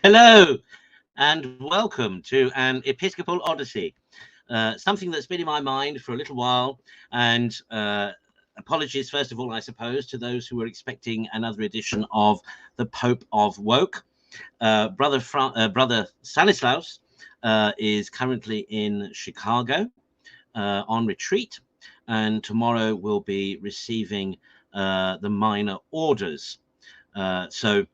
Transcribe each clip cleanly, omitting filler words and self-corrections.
Hello and welcome to an episcopal odyssey, something that's been in my mind for a little while, and apologies first of all, I suppose, to those who were expecting another edition of the Pope of Woke. Brother Stanislaus is currently in Chicago on retreat, and tomorrow will be receiving the minor orders. So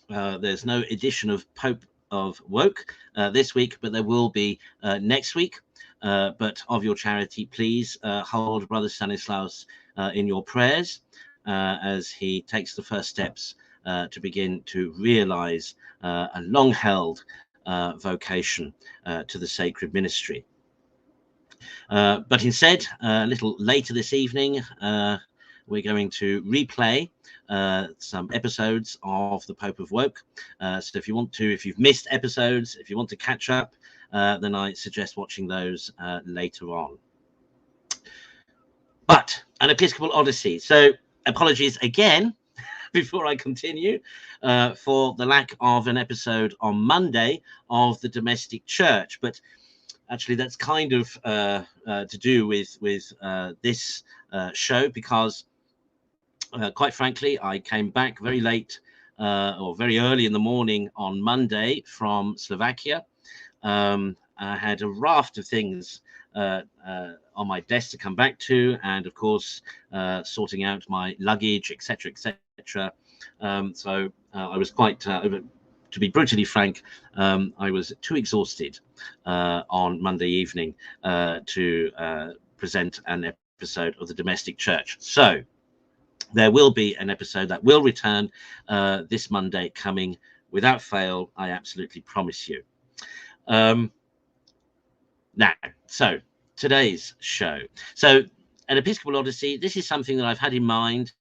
there's no edition of Pope of Woke this week, but there will be next week. But of your charity, please hold Brother Stanislaus in your prayers as he takes the first steps to begin to realize a long-held vocation to the sacred ministry. But instead, a little later this evening, we're going to replay some episodes of the Pope of Woke. So if you've missed episodes, if you want to catch up, then I suggest watching those later on. But an episcopal odyssey. So apologies again before I continue for the lack of an episode on Monday of the domestic church. But actually, that's kind of to do with this show, because quite frankly, I came back very late or very early in the morning on Monday from Slovakia. I had a raft of things on my desk to come back to, and of course, sorting out my luggage, etc., etc. So I was quite, to be brutally frank, I was too exhausted on Monday evening to present an episode of the domestic church. So there will be an episode that will return this Monday coming without fail. I absolutely promise you. Now, so today's show. So an episcopal odyssey, this is something that I've had in mind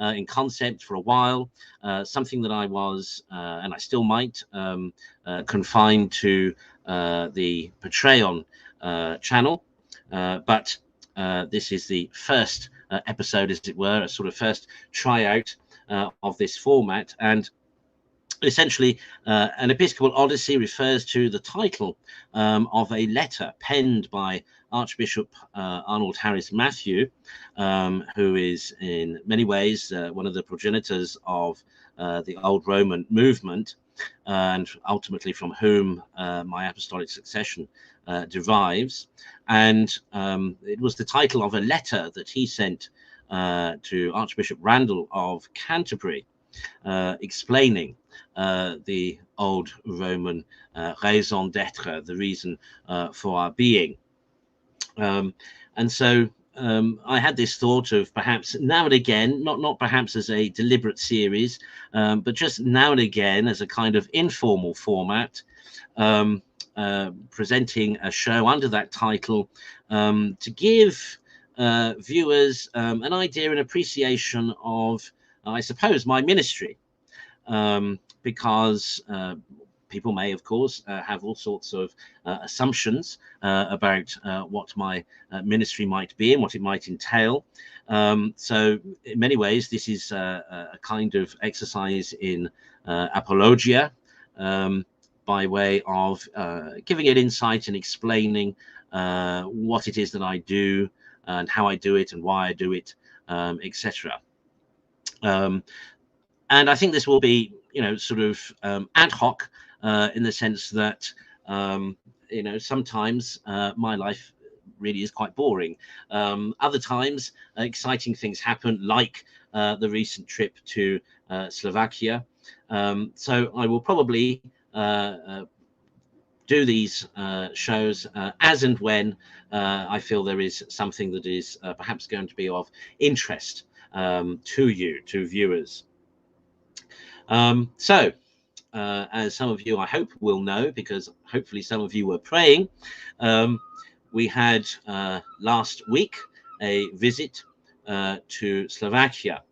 in concept for a while, something that I was, and I still might, confine to the Patreon channel. But this is the first episode, as it were, a sort of first tryout of this format. And essentially, an episcopal odyssey refers to the title of a letter penned by Archbishop Arnold Harris Matthew, who is in many ways one of the progenitors of the old Roman movement, and ultimately from whom my apostolic succession derives. And it was the title of a letter that he sent to Archbishop Randall of Canterbury, explaining the old Roman raison d'être, the reason for our being. And so I had this thought of perhaps now and again, not perhaps as a deliberate series, but just now and again as a kind of informal format, presenting a show under that title to give viewers an idea and appreciation of, I suppose, my ministry, because people may, of course, have all sorts of assumptions about what my ministry might be and what it might entail. So in many ways, this is a kind of exercise in apologia, by way of giving it insight and explaining what it is that I do and how I do it and why I do it, etc. And I think this will be, sort of ad hoc, in the sense that, sometimes my life really is quite boring. Other times, exciting things happen, like the recent trip to Slovakia. So I will probably do these shows as and when I feel there is something that is perhaps going to be of interest to you, to viewers. So as some of you, I hope, will know, because hopefully some of you were praying, we had last week a visit to Slovakia,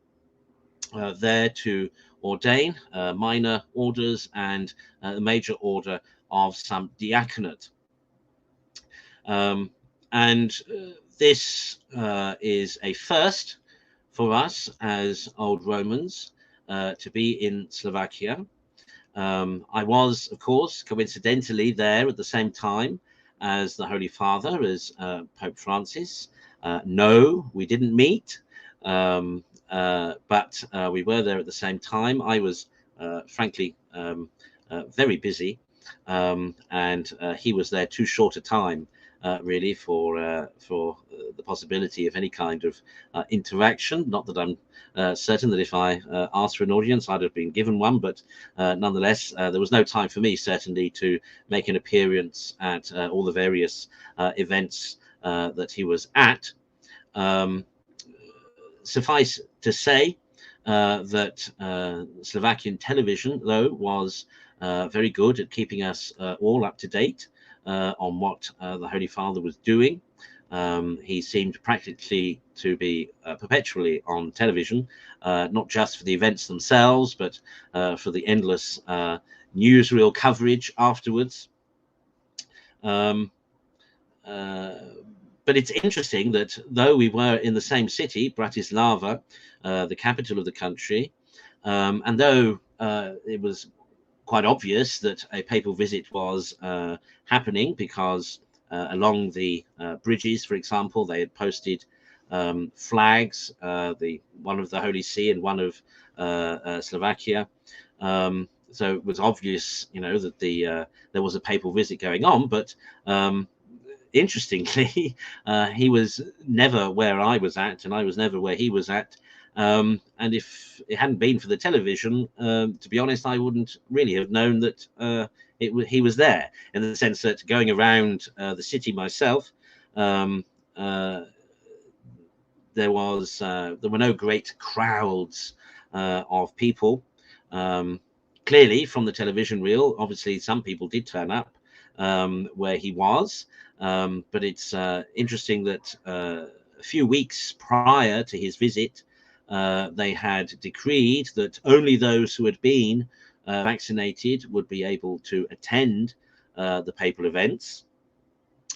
there to ordain minor orders and a major order of some diaconate. And this is a first for us as old Romans to be in Slovakia. I was, of course, coincidentally there at the same time as the Holy Father, as Pope Francis. No, we didn't meet, but we were there at the same time. I was, frankly, very busy, and he was there too short a time, really, for the possibility of any kind of interaction. Not that I'm certain that if I asked for an audience, I'd have been given one, but nonetheless, there was no time for me, certainly, to make an appearance at all the various events that he was at. Suffice to say that Slovakian television, though, was very good at keeping us all up to date on what the Holy Father was doing. He seemed practically to be perpetually on television, not just for the events themselves, but for the endless newsreel coverage afterwards. But it's interesting that though we were in the same city, Bratislava, the capital of the country, and though it was quite obvious that a papal visit was happening, because along the bridges, for example, they had posted flags, one of the Holy See and one of Slovakia. So it was obvious, that there was a papal visit going on, but interestingly, he was never where I was at, and I was never where he was at. And if it hadn't been for the television, to be honest, I wouldn't really have known that he was there, in the sense that going around the city myself, there were no great crowds of people. Clearly, from the television reel, obviously some people did turn up where he was, but it's interesting that a few weeks prior to his visit, they had decreed that only those who had been vaccinated would be able to attend the papal events.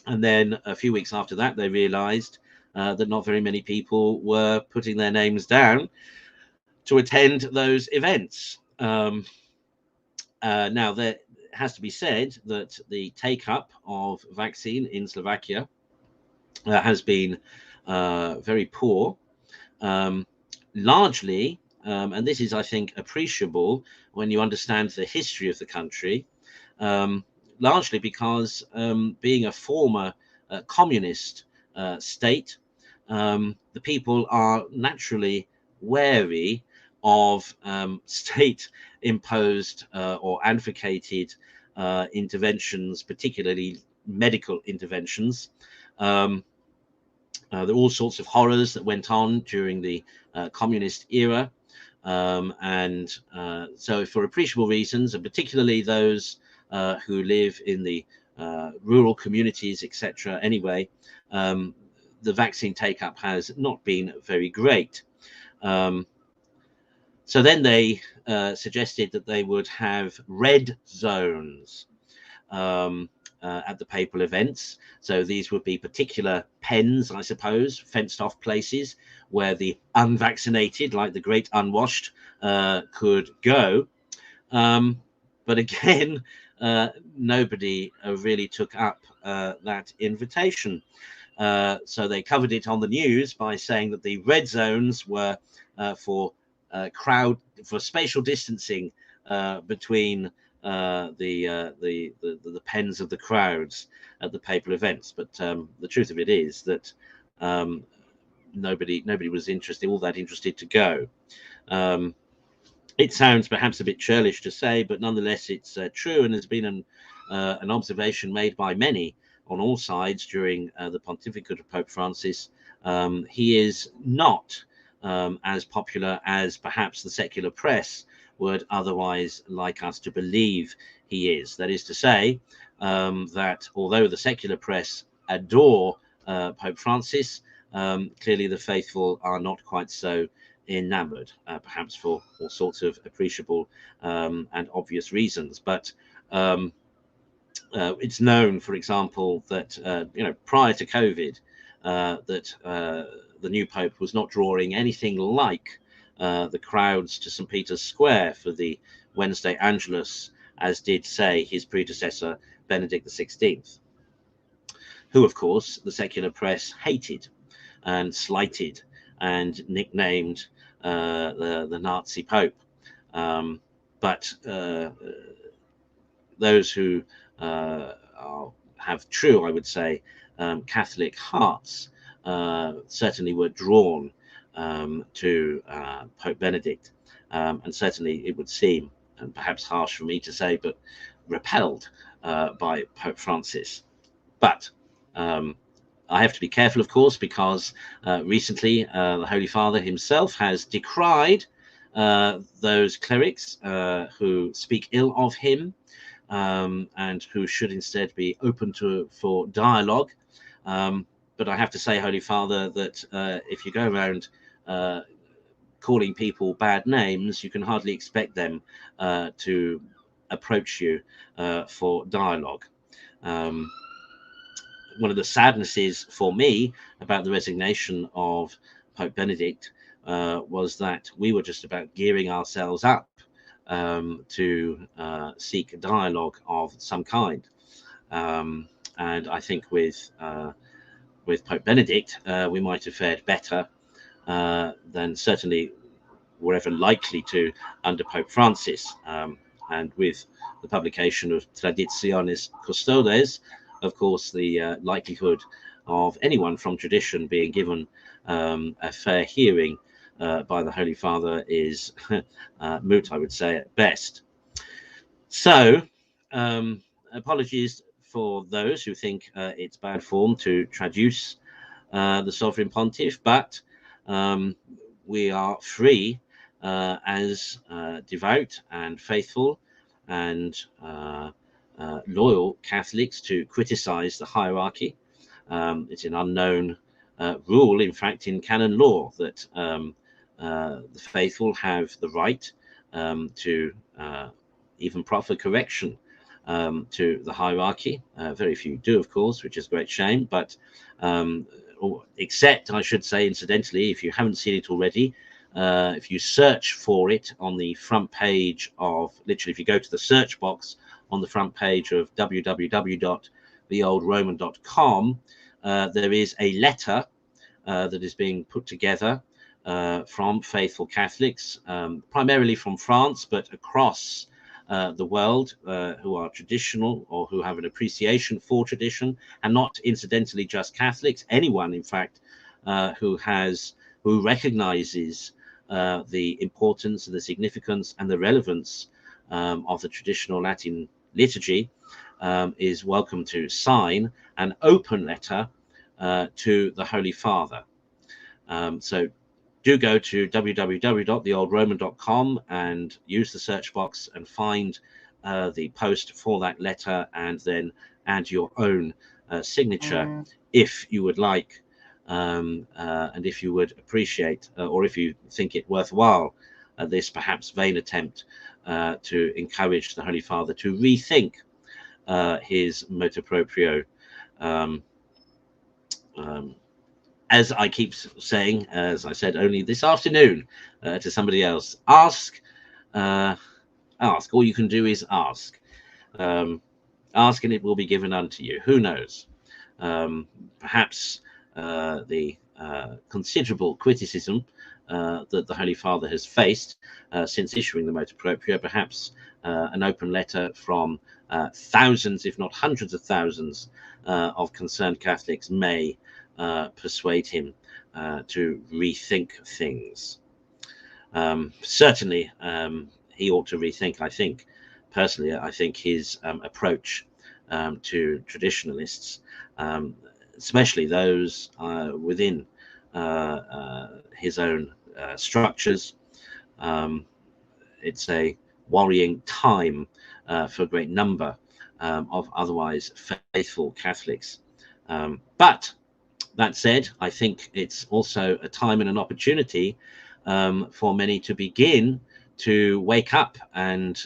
And then a few weeks after that, they realized that not very many people were putting their names down to attend those events. Now, there has to be said that the take-up of vaccine in Slovakia has been very poor. Largely, and this is, I think, appreciable when you understand the history of the country, largely because being a former communist state, the people are naturally wary of state-imposed or advocated interventions, particularly medical interventions. There were all sorts of horrors that went on during the communist era, and so for appreciable reasons, and particularly those who live in the rural communities, etc. Anyway, the vaccine take-up has not been very great. So then they suggested that they would have red zones at the papal events. So these would be particular pens, I suppose, fenced off places where the unvaccinated, like the great unwashed, could go. But again, nobody really took up that invitation. So they covered it on the news by saying that the red zones were for spatial distancing between the pens of the crowds at the papal events. But the truth of it is that nobody was all that interested to go. It sounds perhaps a bit churlish to say, but nonetheless it's true, and has been an observation made by many on all sides during the pontificate of Pope Francis. He is not as popular as perhaps the secular press would otherwise like us to believe he is. That is to say, that although the secular press adore Pope Francis, clearly the faithful are not quite so enamored, perhaps for all sorts of appreciable and obvious reasons. But it's known, for example, that prior to COVID, that the new Pope was not drawing anything like the crowds to St. Peter's Square for the Wednesday Angelus, as did, say, his predecessor, Benedict XVI, who, of course, the secular press hated and slighted and nicknamed the Nazi Pope. But those who have true, I would say, Catholic hearts certainly were drawn to Pope Benedict, and certainly it would seem, and perhaps harsh for me to say, but repelled by Pope Francis. But I have to be careful, of course, because recently the Holy Father himself has decried those clerics who speak ill of him, and who should instead be open for dialogue. But I have to say, Holy Father, that if you go around calling people bad names, you can hardly expect them to approach you for dialogue. One of the sadnesses for me about the resignation of Pope Benedict was that we were just about gearing ourselves up to seek a dialogue of some kind. And I think with Pope Benedict, we might have fared better than certainly were ever likely to under Pope Francis. And with the publication of Traditionis Custodes, of course, the likelihood of anyone from tradition being given a fair hearing by the Holy Father is moot, I would say, at best. So, apologies for those who think it's bad form to traduce the Sovereign Pontiff, but we are free as devout and faithful and loyal Catholics to criticize the hierarchy. It's an unknown rule, in fact, in canon law, that the faithful have the right to even proffer correction to the hierarchy. Very few do, of course, which is a great shame, but except, I should say, incidentally, if you haven't seen it already, if you search for it on the front page of, literally, if you go to the search box on the front page of www.theoldroman.com, there is a letter that is being put together from faithful Catholics, primarily from France, but across the world, who are traditional or who have an appreciation for tradition, and not incidentally just Catholics, anyone, in fact, who recognizes the importance and the significance and the relevance of the traditional Latin liturgy, is welcome to sign an open letter to the Holy Father. So do go to www.theoldroman.com and use the search box and find the post for that letter, and then add your own signature if you would like, and if you would appreciate, or if you think it worthwhile, this perhaps vain attempt to encourage the Holy Father to rethink his motu proprio. As I keep saying, as I said only this afternoon to somebody else, ask. All you can do is ask. Ask and it will be given unto you. Who knows? Perhaps the considerable criticism that the Holy Father has faced since issuing the motu proprio, perhaps an open letter from thousands, if not hundreds of thousands, of concerned Catholics may persuade him to rethink things. Certainly, he ought to rethink, I think, personally, I think his approach to traditionalists, especially those within his own structures. It's a worrying time for a great number of otherwise faithful Catholics. But that said, I think it's also a time and an opportunity for many to begin to wake up and,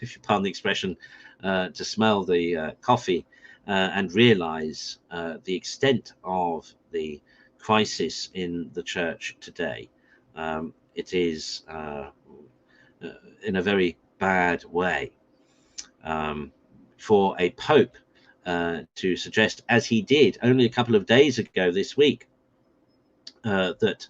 if you pardon the expression, to smell the coffee and realize the extent of the crisis in the church today. it is in a very bad way. For a pope to suggest, as he did only a couple of days ago this week, that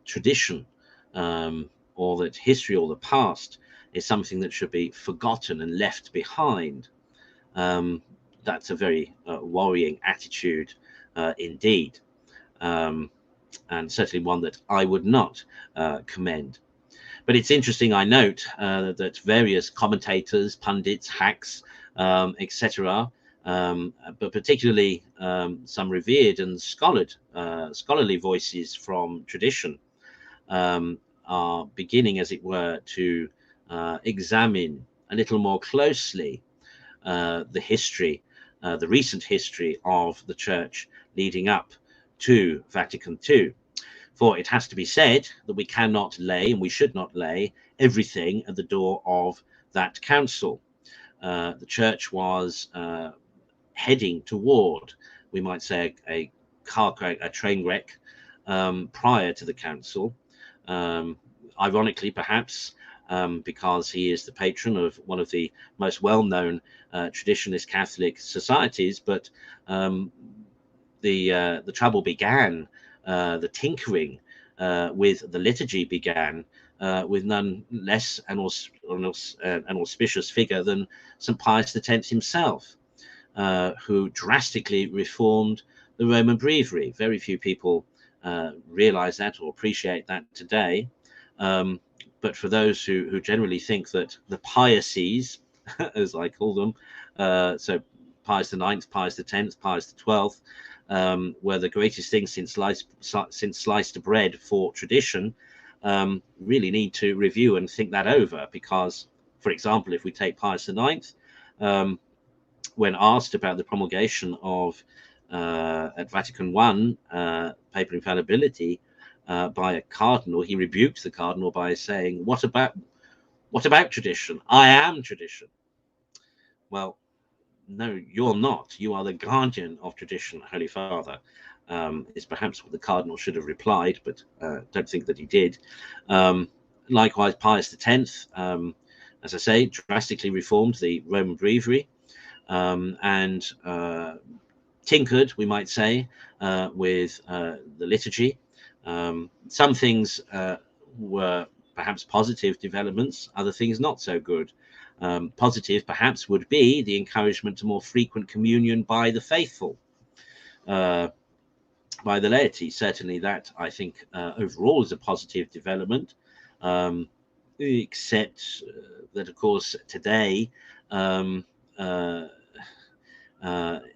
tradition or that history or the past is something that should be forgotten and left behind, that's a very worrying attitude indeed, and certainly one that I would not commend. But it's interesting, I note, that various commentators, pundits, hacks, etc., but particularly some revered and scholarly voices from tradition are beginning, as it were, to examine a little more closely the history, the recent history of the Church leading up to Vatican II. For it has to be said that we cannot lay, and we should not lay, everything at the door of that council. The Church was heading toward, we might say, a train wreck prior to the council. Ironically, perhaps, because he is the patron of one of the most well-known traditionalist Catholic societies, but the trouble began, the tinkering with the liturgy began with none less an auspicious figure than St. Pius X himself, who drastically reformed the Roman Breviary. Very few people realize that or appreciate that today. But for those who generally think that the Piuses, as I call them, so Pius IX, Pius X, Pius XII, were the greatest thing since sliced bread for tradition, really need to review and think that over. Because, for example, if we take Pius IX, when asked about the promulgation of at Vatican I papal infallibility by a cardinal, he rebuked the cardinal by saying, "What about tradition? I am tradition." Well, no, you're not. You are the guardian of tradition, Holy Father, is perhaps what the cardinal should have replied, but don't think that he did. Likewise, Pius X, as I say, drastically reformed the Roman Breviary, and tinkered, we might say, with the liturgy. Some things were perhaps positive developments, other things not so good. Positive perhaps would be the encouragement to more frequent communion by the faithful, by the laity. Certainly that, I think, overall is a positive development, except that, of course, today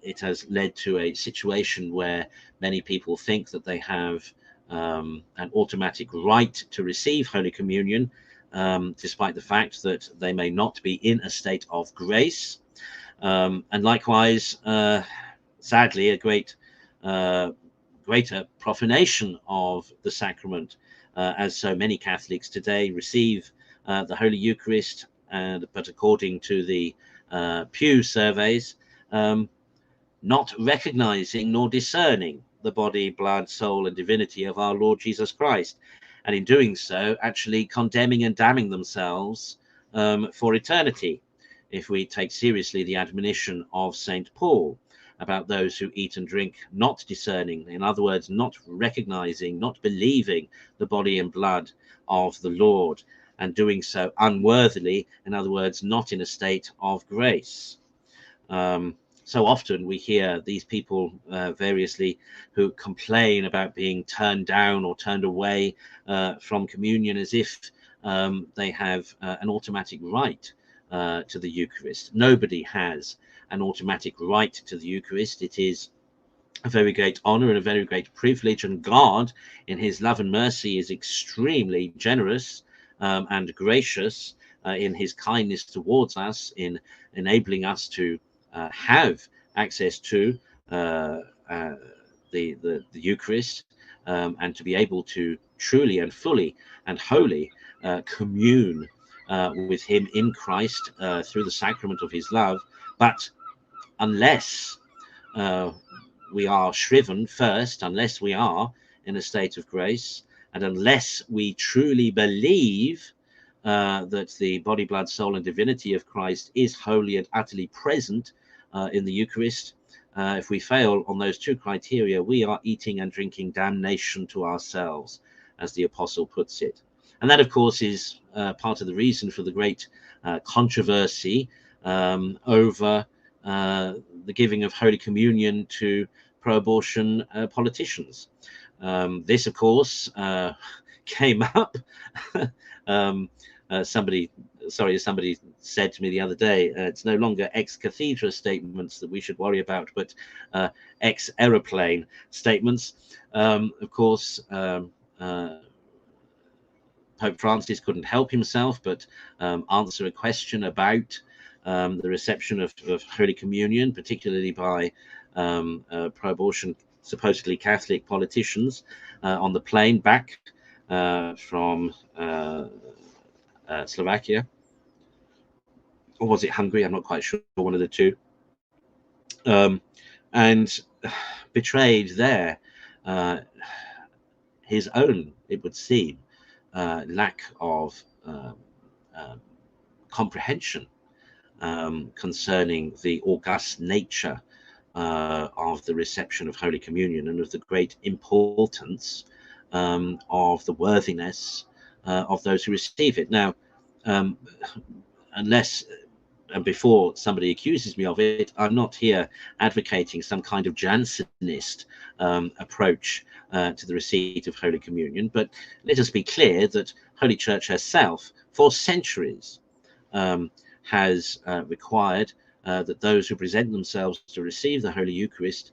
it has led to a situation where many people think that they have an automatic right to receive Holy Communion, despite the fact that they may not be in a state of grace. And likewise, sadly, a greater profanation of the sacrament, as so many Catholics today receive the Holy Eucharist, but according to the Pew surveys, not recognizing nor discerning the body, blood, soul, and divinity of our Lord Jesus Christ, and in doing so, actually condemning and damning themselves for eternity. If we take seriously the admonition of St. Paul about those who eat and drink, not discerning, in other words, not recognizing, not believing the body and blood of the Lord, and doing so unworthily, in other words, not in a state of grace. So often we hear these people variously who complain about being turned down or turned away from communion, as if they have an automatic right to the Eucharist. Nobody has an automatic right to the Eucharist. It is a very great honor and a very great privilege, and God, in his love and mercy, is extremely generous and gracious in his kindness towards us, in enabling us to have access to the Eucharist, and to be able to truly and fully and wholly commune with him in Christ through the sacrament of his love. But unless we are shriven first, unless we are in a state of grace, And unless we truly believe that the body, blood, soul, and divinity of Christ is wholly and utterly present in the Eucharist, if we fail on those two criteria, we are eating and drinking damnation to ourselves, as the apostle puts it. And that, of course, is part of the reason for the great controversy over the giving of Holy Communion to pro-abortion politicians. This, of course, came up. Somebody said to me the other day, it's no longer ex cathedra statements that we should worry about, but ex aeroplane statements. Of course, Pope Francis couldn't help himself but answer a question about the reception of Holy Communion, particularly by pro-abortion, supposedly Catholic politicians on the plane back from Slovakia, or was it Hungary? I'm not quite sure, one of the two, and betrayed there his own, it would seem, lack of comprehension concerning the august nature of the reception of Holy Communion and of the great importance of the worthiness of those who receive it. Now, unless and before somebody accuses me of it, I'm not here advocating some kind of Jansenist approach to the receipt of Holy Communion, but let us be clear that Holy Church herself, for centuries, has required that those who present themselves to receive the Holy Eucharist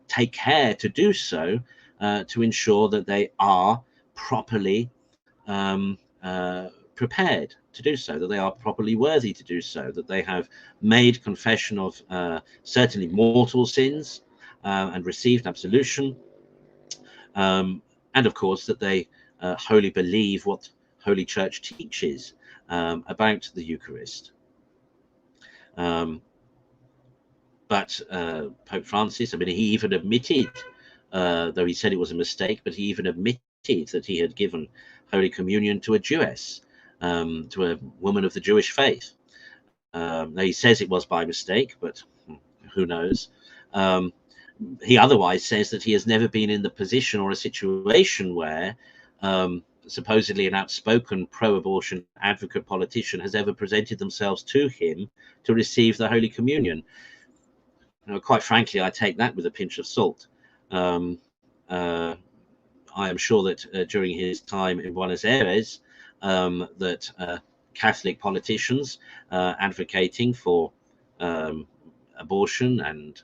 take care to do so, to ensure that they are properly prepared to do so, that they are properly worthy to do so, that they have made confession of certainly mortal sins and received absolution, and of course that they wholly believe what Holy Church teaches about the Eucharist. But Pope Francis, I mean, he even admitted, though he said it was a mistake, but he even admitted that he had given Holy Communion to a Jewess, to a woman of the Jewish faith. Now, he says it was by mistake, but who knows? He otherwise says that he has never been in the position or a situation where supposedly an outspoken pro-abortion advocate politician has ever presented themselves to him to receive the Holy Communion. Now, quite frankly, I take that with a pinch of salt. I am sure that during his time in Buenos Aires, that Catholic politicians advocating for abortion and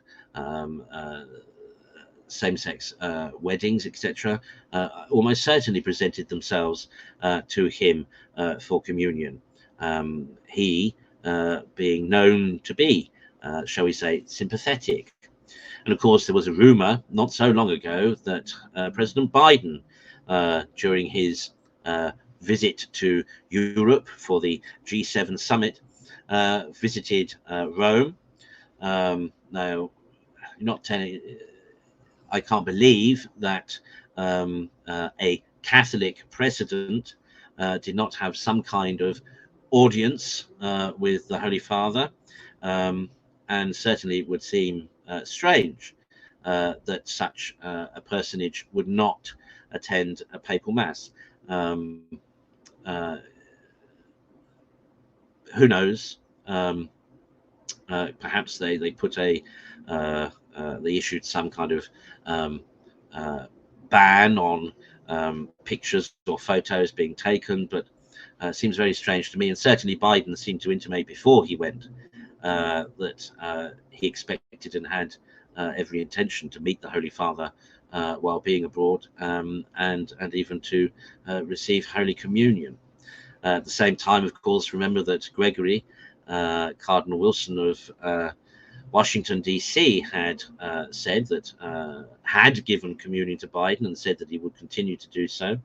same-sex weddings, etc., almost certainly presented themselves to him for communion. He being known to be, shall we say, sympathetic. And of course, there was a rumor not so long ago that President Biden, during his visit to Europe for the G7 summit, visited Rome. Now, not telling, I can't believe that a Catholic president did not have some kind of audience with the Holy Father, and certainly it would seem strange that such a personage would not attend a papal mass. Who knows? Perhaps they put a they issued some kind of ban on pictures or photos being taken, but it seems very strange to me. And certainly Biden seemed to intimate before he went that he expected and had every intention to meet the Holy Father while being abroad, and even to receive Holy Communion. At the same time, of course, remember that Gregory, Cardinal Wilson of Washington, D.C., had said that, had given communion to Biden and said that he would continue to do so.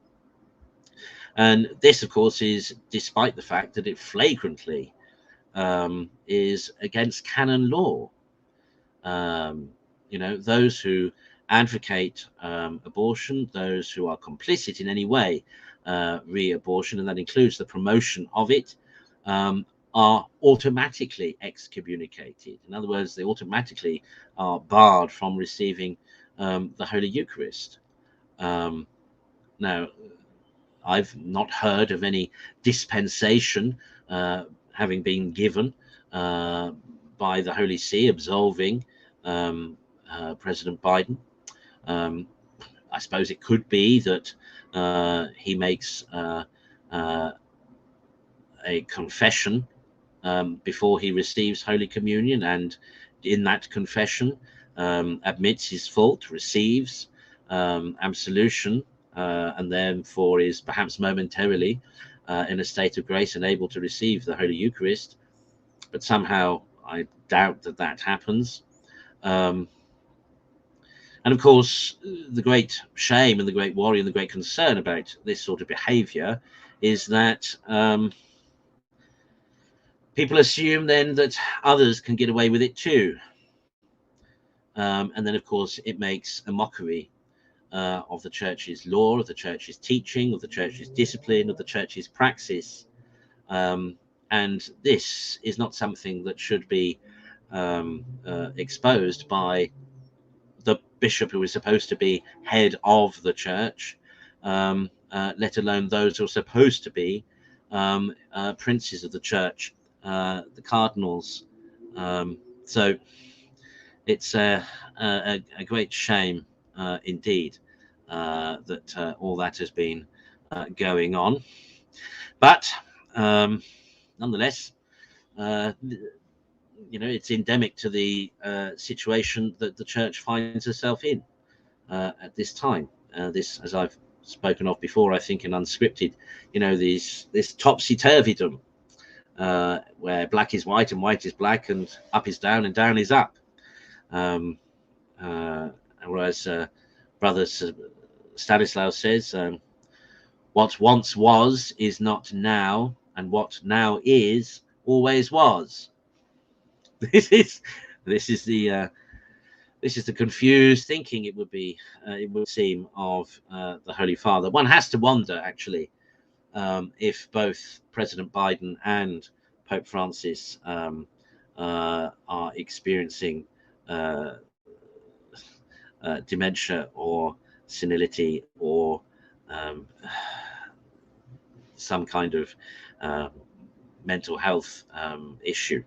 And this, of course, is despite the fact that it flagrantly is against canon law. You know, those who advocate abortion, those who are complicit in any way re-abortion, and that includes the promotion of it, are automatically excommunicated. In other words, they automatically are barred from receiving the Holy Eucharist. Now, I've not heard of any dispensation having been given by the Holy See absolving President Biden. I suppose it could be that he makes a confession before he receives Holy Communion, and in that confession admits his fault, receives absolution, and therefore is perhaps momentarily in a state of grace and able to receive the Holy Eucharist. But somehow I doubt that that happens. And of course, the great shame and the great worry and the great concern about this sort of behavior is that people assume then that others can get away with it too. And then, of course, it makes a mockery of the church's law, of the church's teaching, of the church's discipline, of the church's praxis. And this is not something that should be exposed by the bishop who is supposed to be head of the church, let alone those who are supposed to be princes of the church, the cardinals. So it's a great shame indeed that all that has been going on. But nonetheless, it's endemic to the situation that the church finds herself in at this time. This, as I've spoken of before, I think in Unscripted, this topsy-turvydom, where black is white and white is black and up is down and down is up. Whereas Brother Stanislaus says, what once was is not now, and what now is always was. This is the confused thinking it would seem of the Holy Father. One has to wonder, actually, if both President Biden and Pope Francis are experiencing dementia or senility or some kind of mental health issue.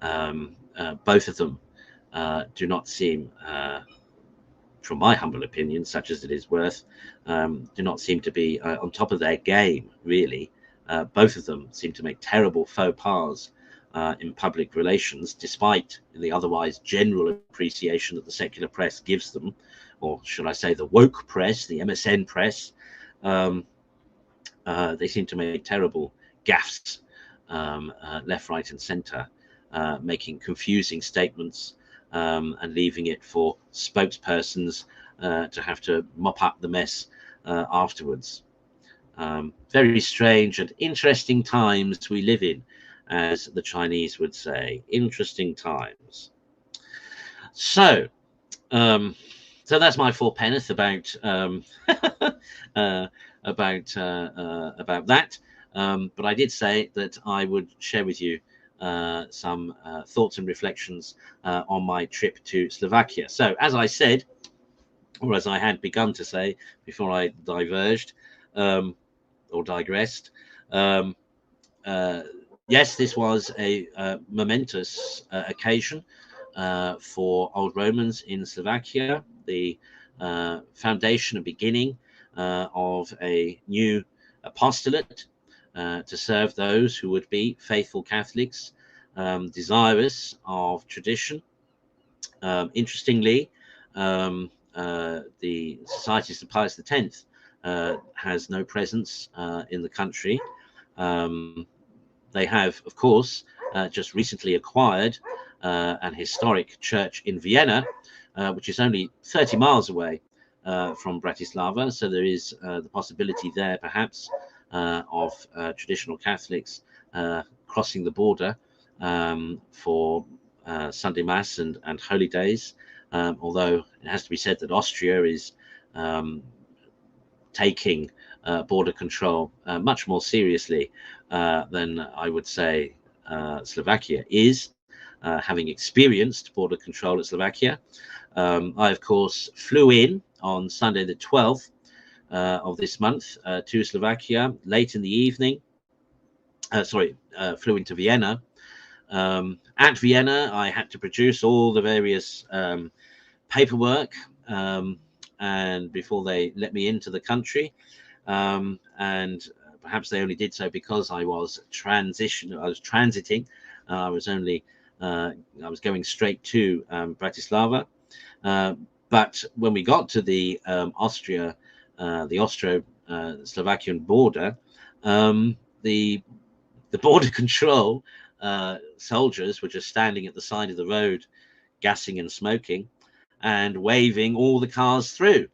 Both of them do not seem, from my humble opinion, such as it is worth, do not seem to be on top of their game, really. Both of them seem to make terrible faux pas in public relations, despite the otherwise general appreciation that the secular press gives them, or should I say the woke press, the MSN press. They seem to make terrible gaffes left, right and centre, making confusing statements and leaving it for spokespersons to have to mop up the mess afterwards. Very strange and interesting times we live in, as the Chinese would say. Interesting times. So that's my fourpenneth about about that. But I did say that I would share with you some thoughts and reflections on my trip to Slovakia. So, as I said, or as I had begun to say before I diverged or digressed, yes, this was a momentous occasion for Old Romans in Slovakia, the foundation and beginning of a new apostolate to serve those who would be faithful Catholics, desirous of tradition. Interestingly, the Society of Pius X has no presence in the country. They have, of course, just recently acquired an historic church in Vienna, which is only 30 miles away from Bratislava. So there is the possibility there, perhaps, of traditional Catholics crossing the border for Sunday Mass and holy days although it has to be said that Austria is taking border control much more seriously than I would say Slovakia is, having experienced border control at Slovakia. I, of course, flew in on Sunday the 12th of this month to Slovakia late in the evening. Flew into Vienna. At Vienna, I had to produce all the various paperwork and before they let me into the country. And perhaps they only did so because I was transiting. I was going straight to Bratislava. But when we got to the Austro-Slovakian border, the border control soldiers were just standing at the side of the road, gassing and smoking, and waving all the cars through.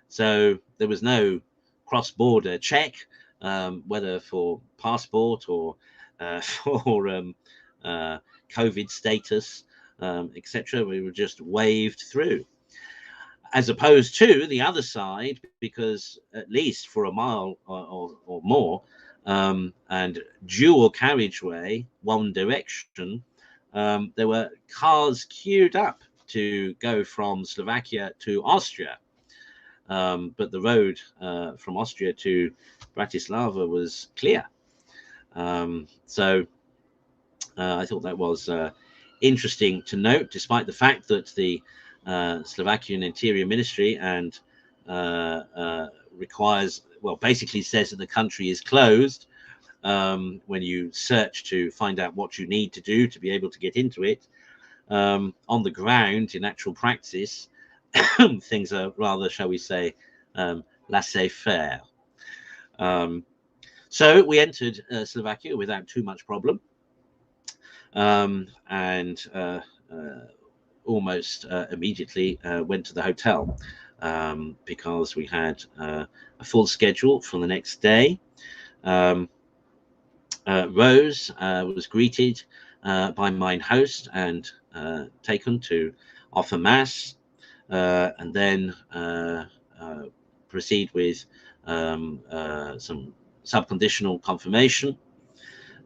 So there was no cross-border check, whether for passport or for COVID status, etc. We were just waved through, as opposed to the other side, because at least for a mile or more, and dual carriageway, one direction, there were cars queued up to go from Slovakia to Austria. But the road from Austria to Bratislava was clear. So I thought that was interesting to note, despite the fact that the Slovakian Interior Ministry and basically says that the country is closed when you search to find out what you need to do to be able to get into it. On the ground, in actual practice, things are rather, shall we say, laissez-faire. So we entered Slovakia without too much problem, and almost immediately went to the hotel because we had a full schedule for the next day. Rose was greeted by mine host and taken to offer mass, and then proceed with some subconditional confirmation,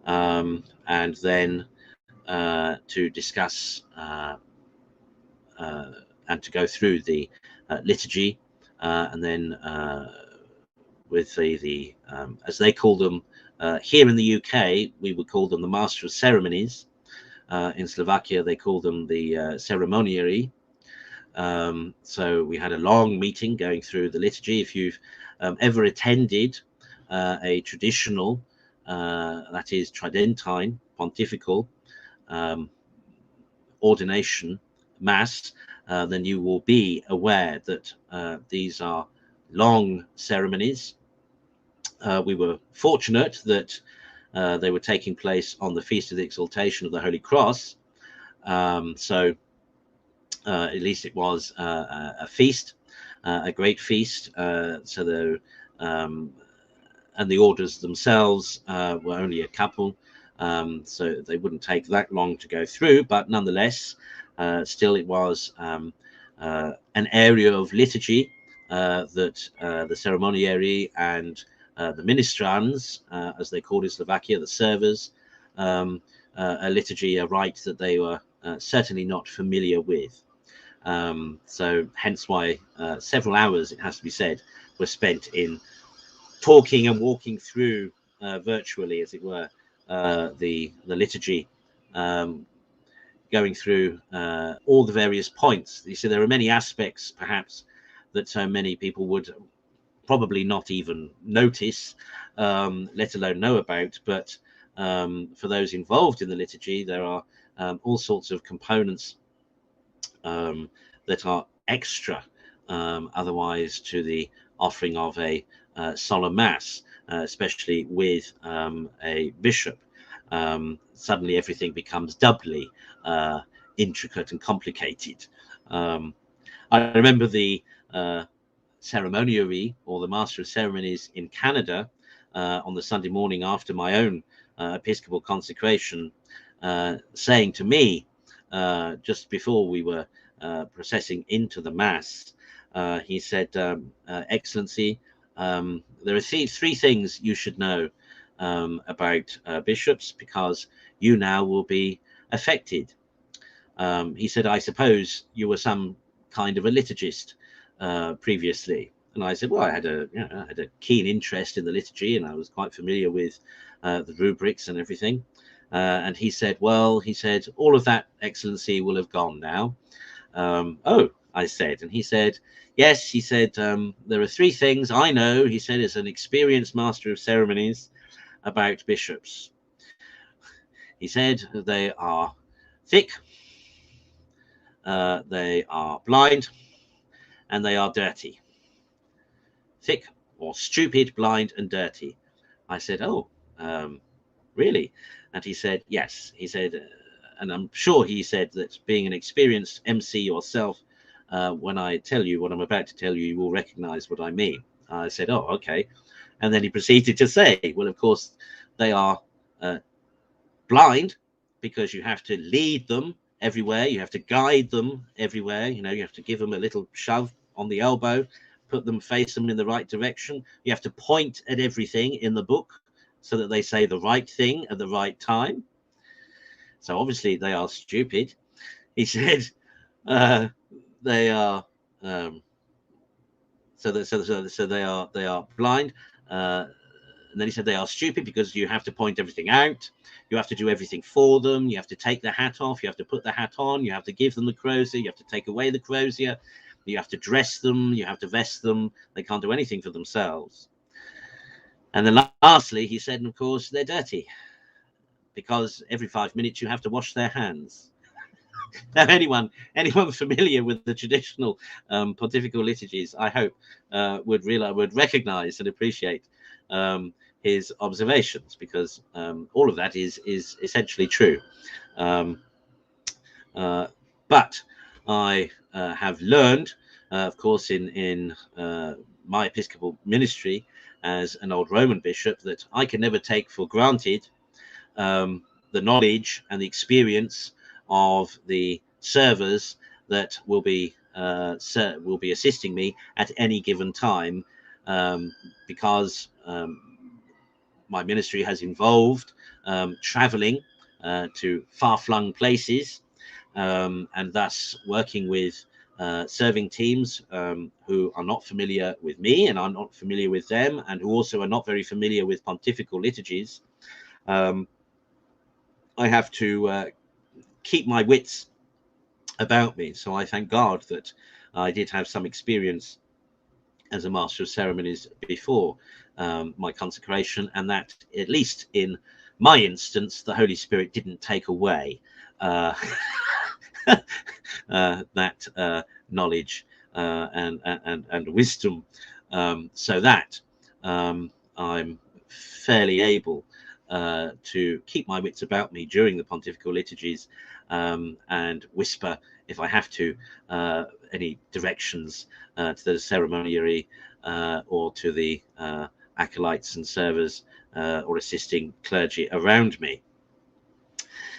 and then to discuss and to go through the liturgy, and then with the as they call them here in the UK, we would call them the Master of Ceremonies. In Slovakia, they call them the ceremoniary. So we had a long meeting going through the liturgy. If you've ever attended a traditional, that is Tridentine, Pontifical ordination Mass, then you will be aware that these are long ceremonies. We were fortunate that they were taking place on the Feast of the Exaltation of the Holy Cross. So at least it was a feast, a great feast. So the and the orders themselves were only a couple, so they wouldn't take that long to go through. But nonetheless, still it was an area of liturgy that the ceremoniary and the ministrants, as they called in Slovakia, the servers, a liturgy, a rite that they were certainly not familiar with. So hence why several hours, it has to be said, were spent in talking and walking through virtually, as it were, the liturgy, going through all the various points. You see, there are many aspects, perhaps, that so many people would probably not even notice, let alone know about. But for those involved in the liturgy, there are all sorts of components that are extra, otherwise, to the offering of a solemn mass, especially with a bishop. Suddenly everything becomes doubly intricate and complicated. I remember the ceremoniary, or the Master of Ceremonies in Canada, on the Sunday morning after my own episcopal consecration, saying to me, just before we were processing into the Mass, he said, Excellency, there are three things you should know about bishops, because you now will be affected. He said, I suppose you were some kind of a liturgist previously. And I said, well, I had a keen interest in the liturgy, and I was quite familiar with the rubrics and everything. And he said, well, he said, all of that, Excellency, will have gone now. Oh, I said. And he said, yes, he said, there are three things I know, he said, as an experienced master of ceremonies, about bishops. He said they are thick, they are blind, and they are dirty. Thick or stupid, blind, and dirty. I said, oh, really? And he said, yes. He said, and I'm sure he said that being an experienced MC yourself, when I tell you what I'm about to tell you, you will recognize what I mean. I said, oh, okay. And then he proceeded to say, well, of course, they are blind, because you have to lead them everywhere. You have to guide them everywhere. You know, you have to give them a little shove on the elbow, face them in the right direction. You have to point at everything in the book so that they say the right thing at the right time. So obviously they are stupid. He said they are so they are blind. And then he said they are stupid because you have to point everything out. You have to do everything for them. You have to take the hat off. You have to put the hat on. You have to give them the crozier. You have to take away the crozier. You have to dress them. You have to vest them. They can't do anything for themselves. And then lastly, he said, and of course, they're dirty, because every 5 minutes you have to wash their hands. Now, anyone familiar with the traditional pontifical liturgies, I hope, would recognize and appreciate his observations, because all of that is essentially true. But I have learned, of course, in my episcopal ministry as an old Roman bishop, that I can never take for granted the knowledge and the experience of the servers that will be assisting me at any given time, because my ministry has involved traveling to far-flung places, and thus working with serving teams who are not familiar with me, and I'm not familiar with them, and who also are not very familiar with pontifical liturgies. I have to keep my wits about me. So I thank God that I did have some experience as a master of ceremonies before my consecration, and that, at least in my instance, the Holy Spirit didn't take away that knowledge and wisdom, so that I'm fairly able to keep my wits about me during the pontifical liturgies, and whisper, if I have to, any directions to the ceremoniary or to the acolytes and servers or assisting clergy around me.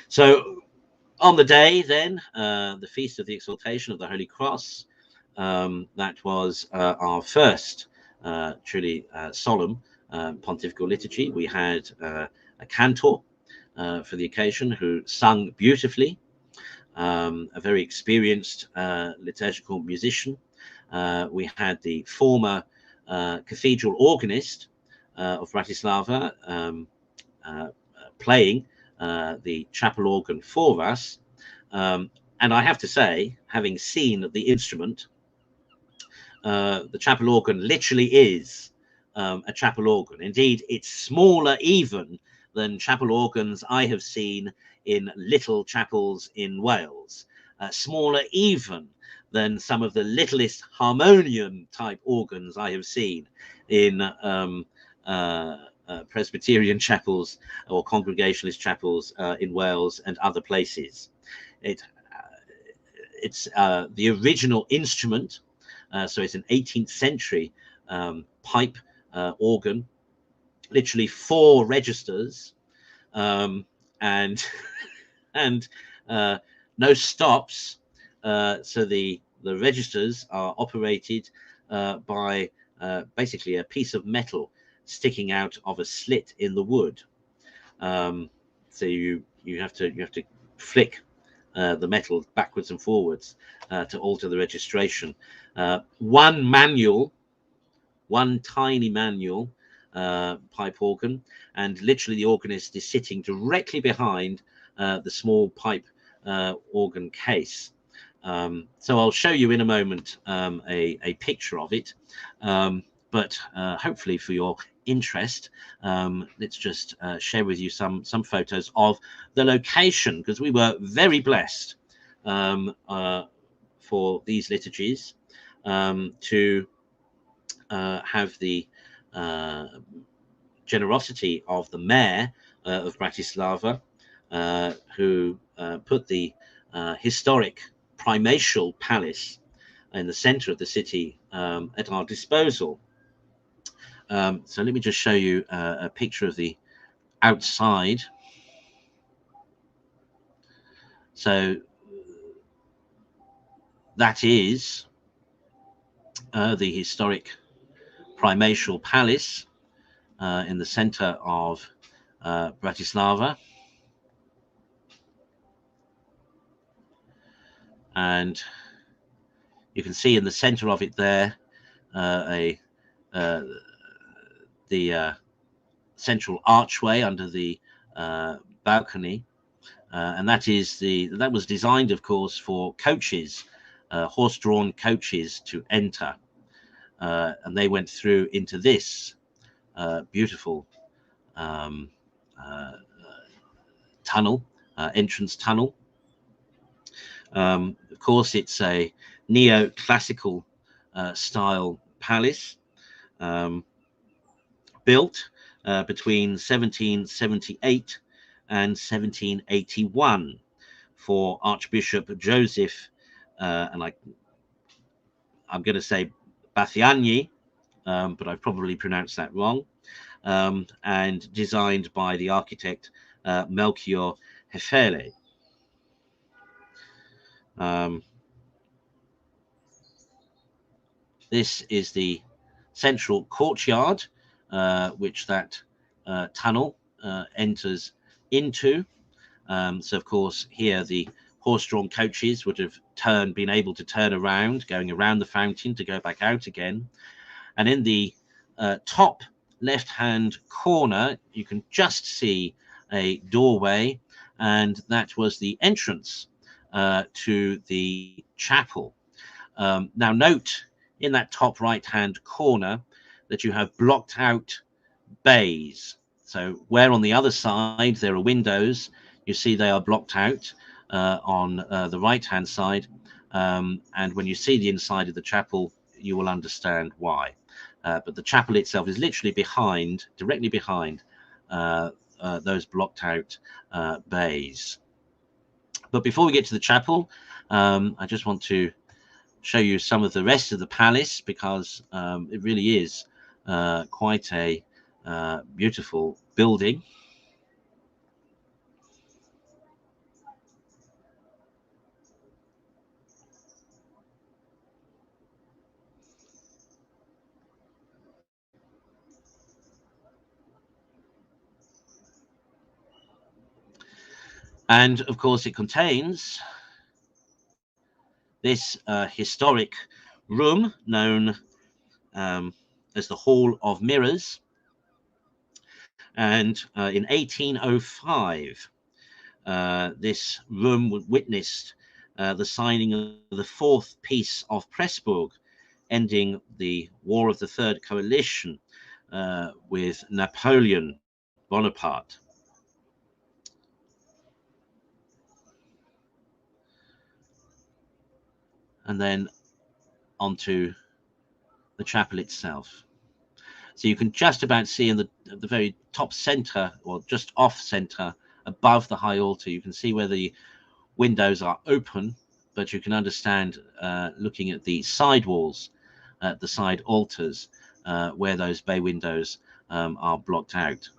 So on the day then, the Feast of the Exaltation of the Holy Cross, that was our first truly solemn pontifical liturgy. We had a cantor for the occasion who sung beautifully, a very experienced liturgical musician. We had the former cathedral organist of Bratislava playing the chapel organ for us. And I have to say, having seen the instrument, the chapel organ literally is a chapel organ. Indeed, it's smaller even than chapel organs I have seen in little chapels in Wales, smaller even than some of the littlest harmonium type organs I have seen in Presbyterian chapels or Congregationalist chapels in Wales and other places. It's the original instrument, so it's an 18th century pipe organ, literally 4 registers, and no stops, So the registers are operated by basically a piece of metal sticking out of a slit in the wood. So you have to flick the metal backwards and forwards to alter the registration. One tiny manual pipe organ, and literally the organist is sitting directly behind the small pipe organ case. So I'll show you in a moment a picture of it, but hopefully for your interest, let's just share with you some photos of the location, because we were very blessed for these liturgies to have the generosity of the mayor of Bratislava, who put the historic primatial palace in the center of the city at our disposal. So let me just show you a picture of the outside. So that is the historic primatial palace in the center of Bratislava. And you can see in the center of it there the central archway under the balcony, and that was designed, of course, for coaches, horse-drawn coaches to enter, and they went through into this beautiful tunnel, entrance tunnel. Of course, it's a neoclassical style palace, built between 1778 and 1781 for Archbishop Joseph, and I'm going to say Bathiani, but I've probably pronounced that wrong, and designed by the architect Melchior Hefele. This is the central courtyard, which that tunnel enters into. So, of course, here the horse-drawn coaches would have been able to turn around, going around the fountain to go back out again. And in the top left-hand corner, you can just see a doorway, and that was the entrance to the chapel. Now, note in that top right-hand corner that you have blocked out bays. So where on the other side there are windows, you see they are blocked out on the right-hand side. And when you see the inside of the chapel, you will understand why. But the chapel itself is literally directly behind those blocked out bays. But before we get to the chapel, I just want to show you some of the rest of the palace, because it really is quite a beautiful building. And of course, it contains this historic room known as the Hall of Mirrors. And in 1805, this room witnessed the signing of the fourth Peace of Pressburg, ending the War of the Third Coalition with Napoleon Bonaparte. And then onto the chapel itself. So you can just about see in the very top center, or just off center, above the high altar, you can see where the windows are open, but you can understand looking at the side walls, the side altars, where those bay windows are blocked out.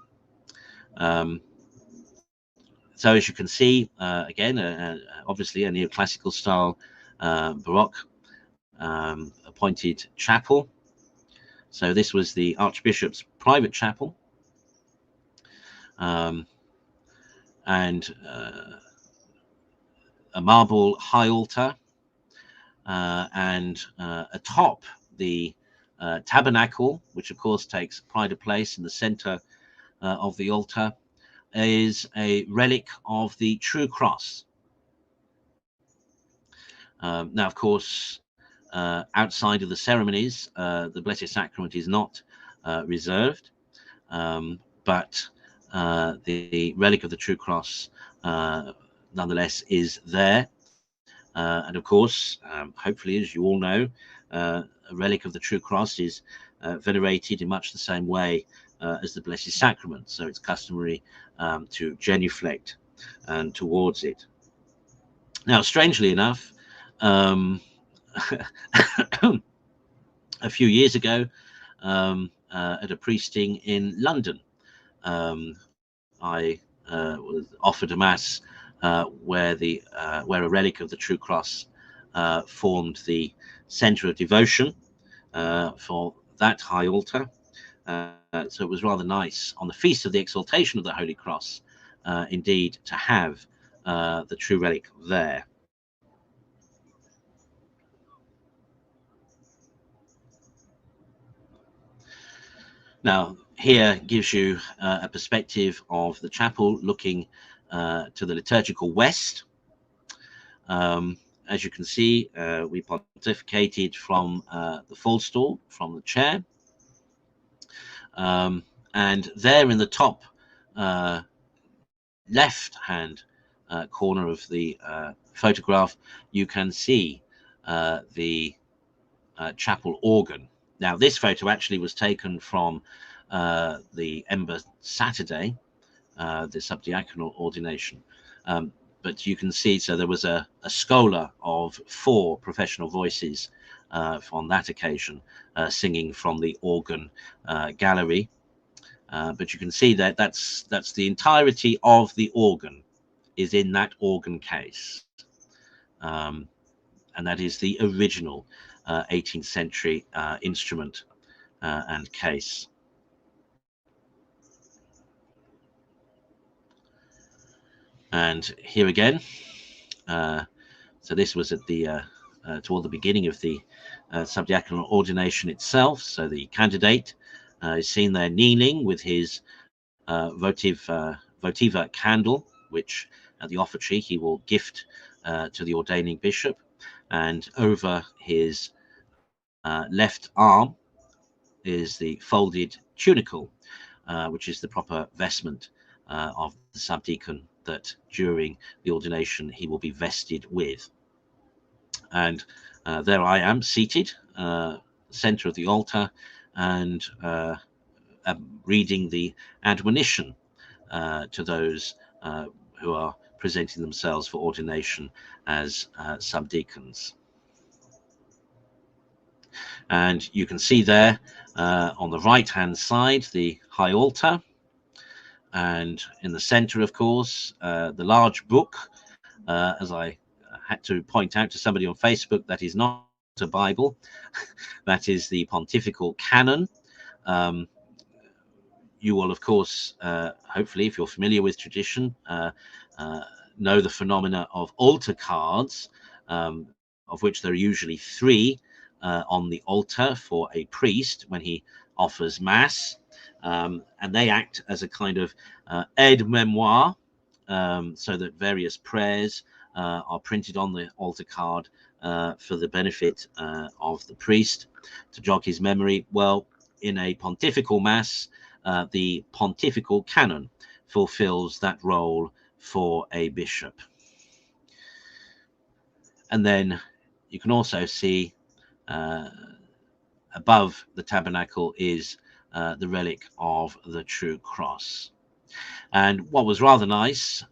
So as you can see, again, obviously a neoclassical style Baroque appointed chapel. So this was the Archbishop's private chapel, and a marble high altar, and atop the tabernacle, which of course takes pride of place in the center of the altar, is a relic of the true cross. Now, of course, outside of the ceremonies, the Blessed Sacrament is not reserved, but the relic of the true cross nonetheless is there. And of course, hopefully, as you all know, a relic of the true cross is venerated in much the same way as the Blessed Sacrament. So it's customary to genuflect towards it. Now, strangely enough, a few years ago, at a priesting in London, I was offered a mass where a relic of the true cross formed the center of devotion for that high altar. So it was rather nice on the feast of the Exaltation of the Holy Cross, indeed, to have the true relic there. Now, here gives you a perspective of the chapel looking to the liturgical west. As you can see, we pontificated from the fallstall, from the chair. And there in the top left-hand corner of the photograph, you can see the chapel organ. Now, this photo actually was taken from the Ember Saturday, the subdiaconal ordination. But you can see, so there was a schola of 4 professional voices on that occasion, singing from the organ gallery. But you can see that that's the entirety of the organ is in that organ case. And that is the original 18th century instrument and case. And here again, so this was at the toward the beginning of the subdiaconal ordination itself. So the candidate is seen there kneeling with his votiva candle, which at the offertory he will gift to the ordaining bishop, and over his left arm is the folded tunicle, which is the proper vestment of the subdeacon that during the ordination he will be vested with. And there I am seated, center of the altar, and reading the admonition to those who are presenting themselves for ordination as subdeacons. And you can see there on the right hand side the high altar, and in the center, of course, the large book. As I had to point out to somebody on Facebook, that is not a Bible. That is the Pontifical Canon. You will, of course, hopefully, if you're familiar with tradition, know the phenomena of altar cards, of which there are usually 3 on the altar for a priest when he offers mass, and they act as a kind of aide-memoire, so that various prayers are printed on the altar card for the benefit of the priest to jog his memory. Well, in a pontifical mass, the Pontifical Canon fulfills that role for a bishop. And then you can also see above the tabernacle is the relic of the true cross. And what was rather nice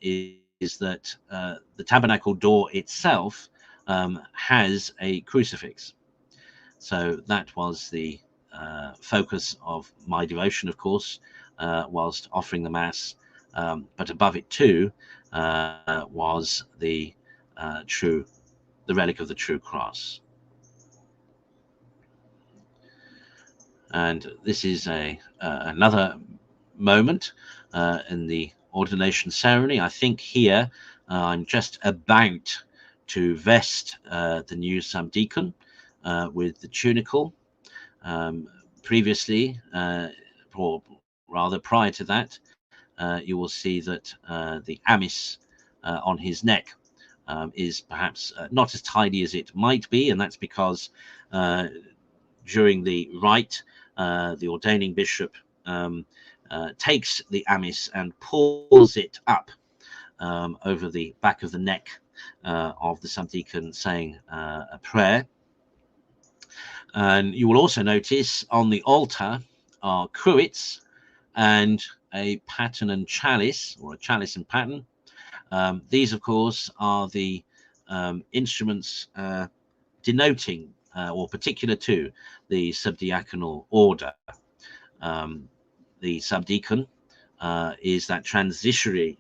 is that the tabernacle door itself has a crucifix. So that was the focus of my devotion, of course, whilst offering the mass. But above it too was the the relic of the true cross. And this is another moment in the ordination ceremony. I think here I'm just about to vest the new subdeacon with the tunicle. Previously, or rather prior to that, you will see that the amice on his neck is perhaps not as tidy as it might be, and that's because during the rite, the ordaining bishop takes the amice and pulls it up over the back of the neck of the subdeacon, saying a prayer. And you will also notice on the altar are cruets and a paten and chalice, or a chalice and paten. These, of course, are the instruments denoting or particular to the subdiaconal order. The subdeacon is that transitory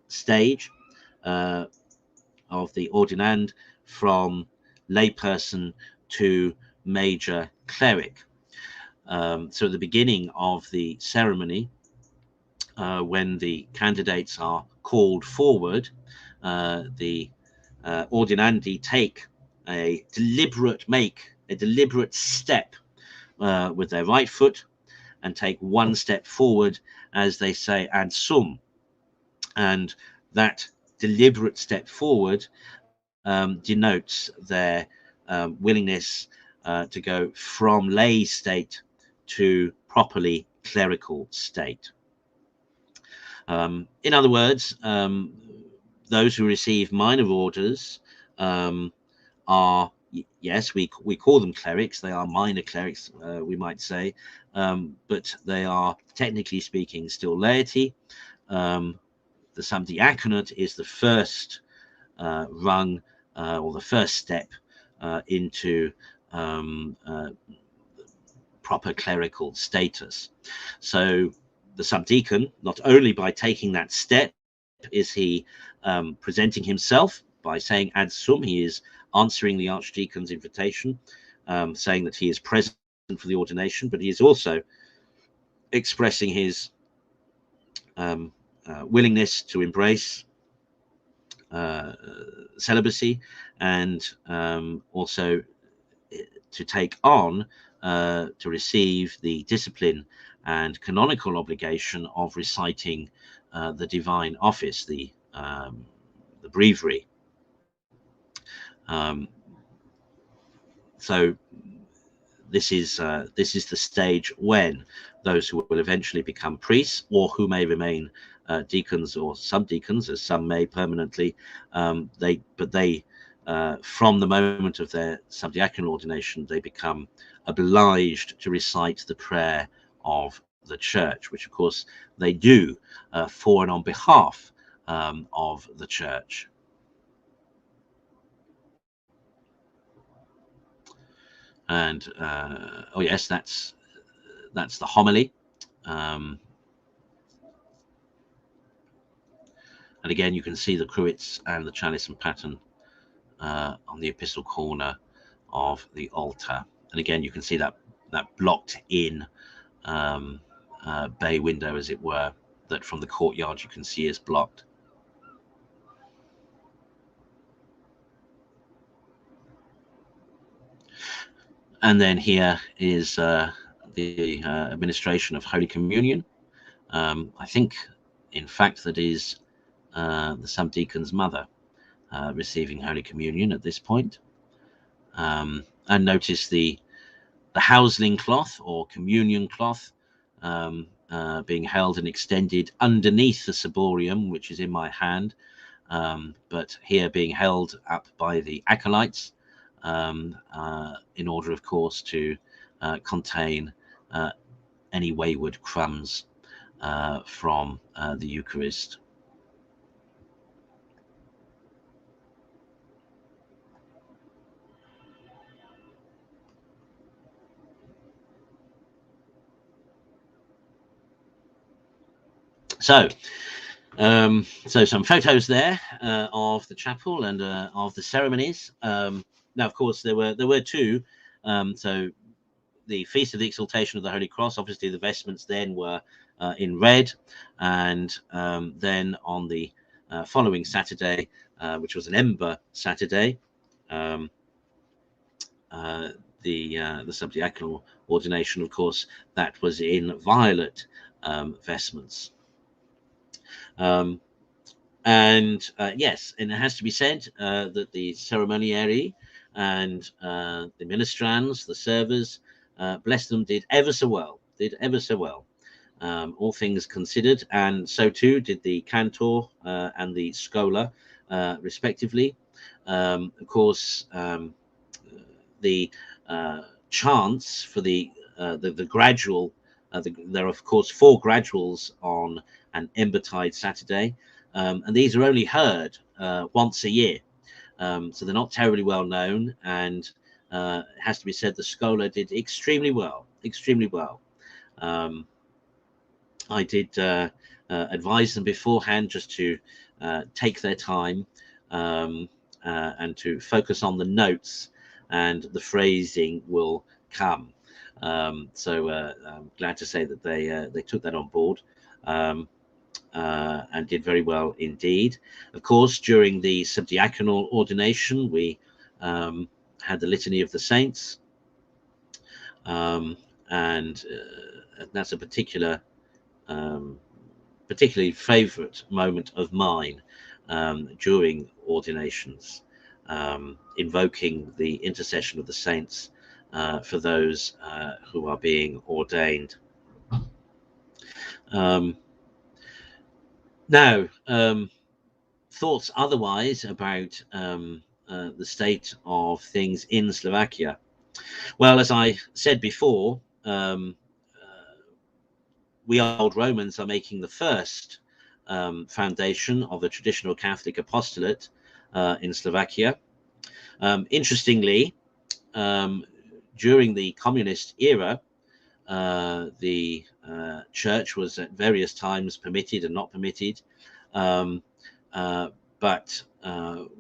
stage of the ordinand from layperson to major cleric. So at the beginning of the ceremony, when the candidates are called forward, the ordinandi take a deliberate step with their right foot and take one step forward as they say ad sum. And that deliberate step forward denotes their willingness to go from lay state to properly clerical state. In other words, those who receive minor orders are, yes, we call them clerics. They are minor clerics, we might say, but they are, technically speaking, still laity. The subdiaconate is the first rung or the first step into proper clerical status. So the subdeacon, not only by taking that step is he presenting himself by saying ad sum, he is answering the archdeacon's invitation, saying that he is present for the ordination, but he is also expressing his willingness to embrace celibacy and also to take on, to receive the discipline and canonical obligation of reciting the divine office, the breviary. So this is the stage when those who will eventually become priests, or who may remain deacons or subdeacons, as some may permanently, they from the moment of their subdiaconal ordination, they become obliged to recite the prayer of the church, which of course they do for and on behalf of the church. And oh yes, that's the homily. And again, you can see the cruets and the chalice and paten on the epistle corner of the altar. And again, you can see that blocked in bay window, as it were, that from the courtyard you can see is blocked. And then here is the administration of Holy Communion. I think, in fact, that is the subdeacon's mother receiving Holy Communion at this point. And notice the housling cloth or communion cloth being held and extended underneath the ciborium, which is in my hand, but here being held up by the acolytes in order, of course, to contain any wayward crumbs from the Eucharist. So So some photos there of the chapel and of the ceremonies. Now, of course, there were two. So the Feast of the Exaltation of the Holy Cross, obviously the vestments then were in red, and then on the following Saturday, which was an Ember Saturday, the subdiaconal ordination, of course, that was in violet vestments. And yes, and it has to be said that the ceremoniary and the ministrants, the servers, bless them, did ever so well, all things considered, and so too did the cantor and the schola, respectively. Of course, the chants for the gradual, there are of course 4 graduals on an Embertide Saturday, and these are only heard once a year, so they're not terribly well known, and it has to be said the schola did extremely well. I did advise them beforehand just to take their time and to focus on the notes, and the phrasing will come. So I'm glad to say that they took that on board and did very well indeed. Of course, during the subdiaconal ordination, we had the Litany of the Saints, and that's a particularly favourite moment of mine during ordinations, invoking the intercession of the saints for those who are being ordained. Now, thoughts otherwise about the state of things in Slovakia. Well, as I said before, we old Romans are making the first foundation of a traditional Catholic apostolate in Slovakia. Interestingly, during the communist era, the church was at various times permitted and not permitted, but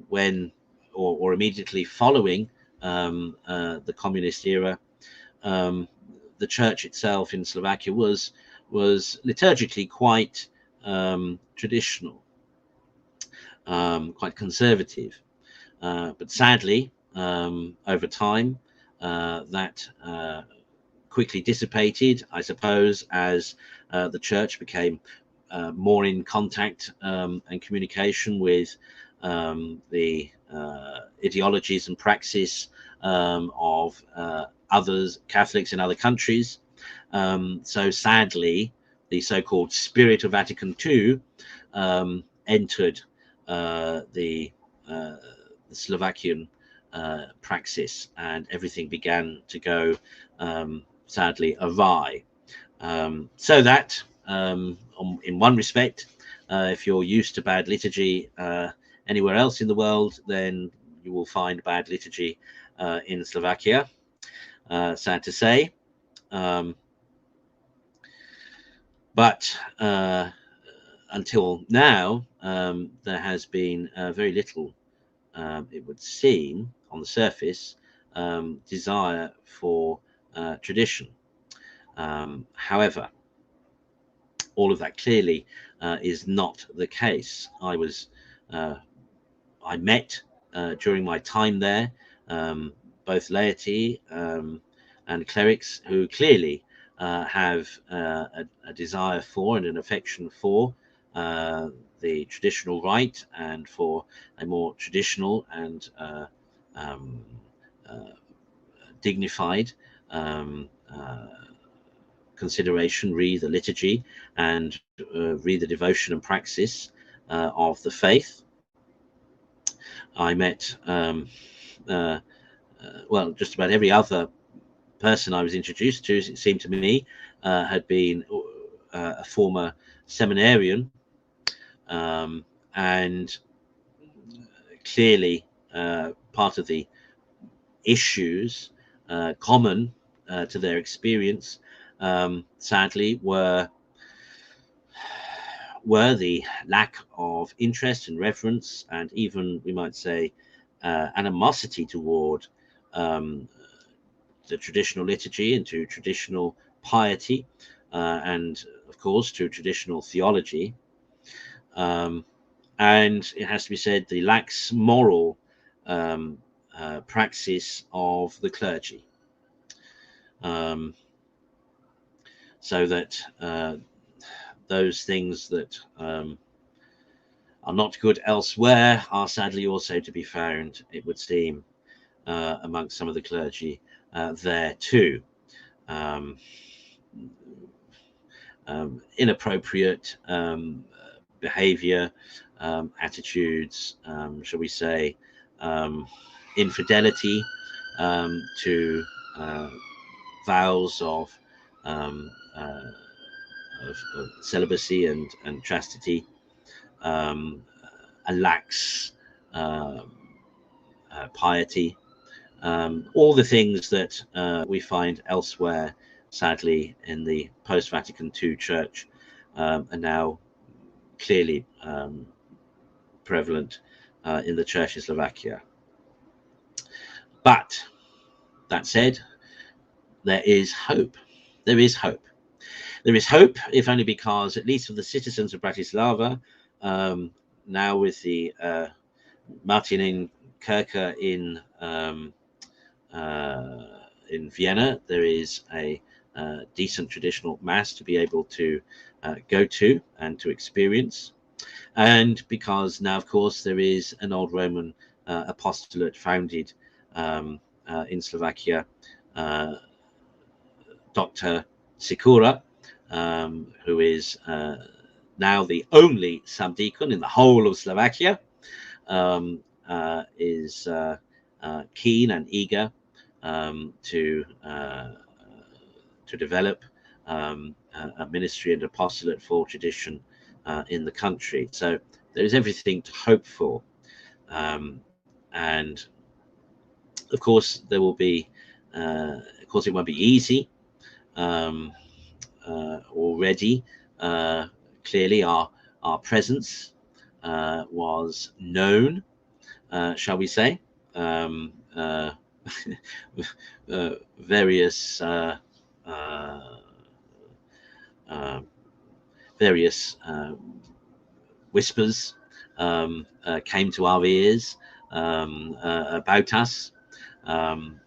when or immediately following the communist era, the church itself in Slovakia was liturgically quite traditional, quite conservative, but sadly over time that quickly dissipated, I suppose, as the church became more in contact and communication with the ideologies and praxis of others, Catholics in other countries. So sadly, the so-called spirit of Vatican II entered the Slovakian praxis, and everything began to go sadly awry. So that, in one respect, if you're used to bad liturgy anywhere else in the world, then you will find bad liturgy in Slovakia. Sad to say. But until now, there has been very little, it would seem, on the surface, desire for tradition. However, all of that clearly is not the case. I met during my time there both laity and clerics who clearly have a desire for and an affection for the traditional rite, and for a more traditional and dignified consideration, re the liturgy and re the devotion and praxis of the faith. I met well, just about every other person I was introduced to, it seemed to me, had been a former seminarian, and clearly part of the issues common to their experience, sadly, were were the lack of interest and reverence, and even, we might say, animosity toward the traditional liturgy and to traditional piety, and of course to traditional theology. And it has to be said, the lax moral praxis of the clergy. So that those things that are not good elsewhere are sadly also to be found, it would seem, amongst some of the clergy there too. Inappropriate behavior, attitudes, shall we say, infidelity to vows of celibacy and chastity, a lax piety, all the things that we find elsewhere, sadly, in the post-Vatican II Church, are now clearly prevalent in the Church in Slovakia. But that said, there is hope. There is hope. There is hope, if only because, at least for the citizens of Bratislava, now with the Martinin-Kirche in Vienna, there is a decent traditional mass to be able to go to and to experience. And because now, of course, there is an old Roman apostolate founded in Slovakia, Dr. Sikora, who is now the only subdeacon in the whole of Slovakia, is keen and eager to develop a ministry and apostolate for tradition in the country. So there is everything to hope for, and of course there will be, of course it won't be easy. Already, clearly our presence was known, shall we say. Various whispers came to our ears about us.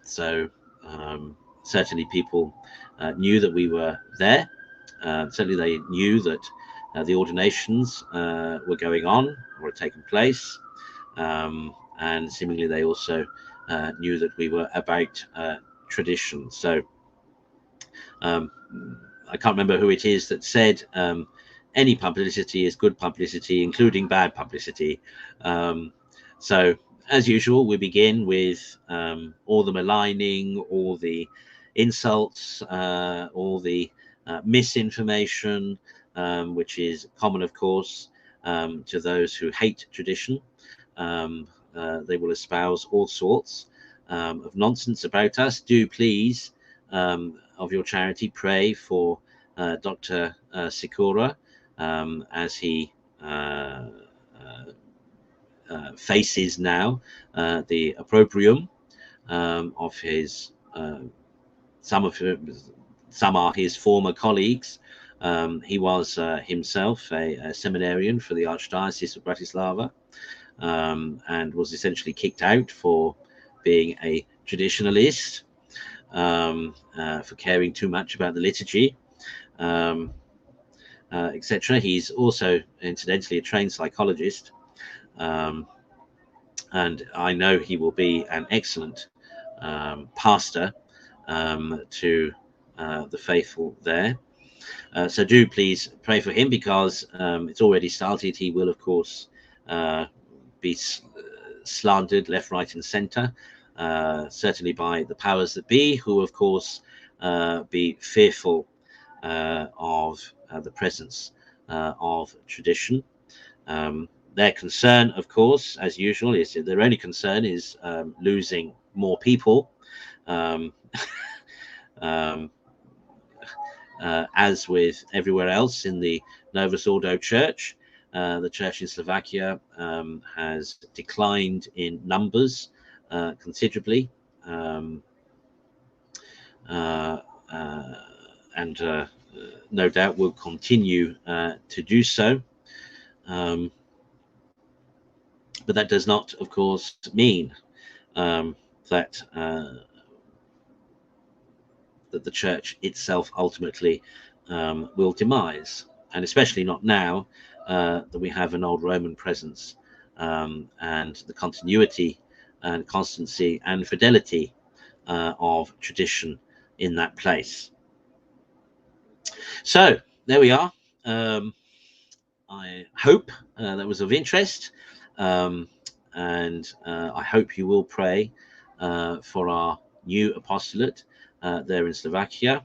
So certainly people knew that we were there. Certainly they knew that the ordinations were going on or had taken place. And seemingly they also knew that we were about tradition. So I can't remember who it is that said any publicity is good publicity, including bad publicity. So as usual, we begin with all the maligning, all the insults, all the misinformation, which is common, of course, to those who hate tradition. They will espouse all sorts of nonsense about us. Do please, of your charity, pray for Dr. Sikora as he faces now the opprobrium of his some are his former colleagues. He was himself a seminarian for the Archdiocese of Bratislava, and was essentially kicked out for being a traditionalist, for caring too much about the liturgy, etc. He's also, incidentally, a trained psychologist, and I know he will be an excellent pastor to the faithful there. So do please pray for him, because it's already started. He will, of course, be slandered left, right, and centre, certainly by the powers that be, who, of course, be fearful of the presence of tradition. Their concern, of course, as usual, is their only concern is losing more people. as with everywhere else in the Novus Ordo Church, the church in Slovakia has declined in numbers considerably, and no doubt will continue to do so. But that does not, of course, mean that the church itself ultimately will demise, and especially not now that we have an old Roman presence and the continuity and constancy and fidelity of tradition in that place. So there we are. I hope that was of interest, and I hope you will pray for our new apostolate there in Slovakia.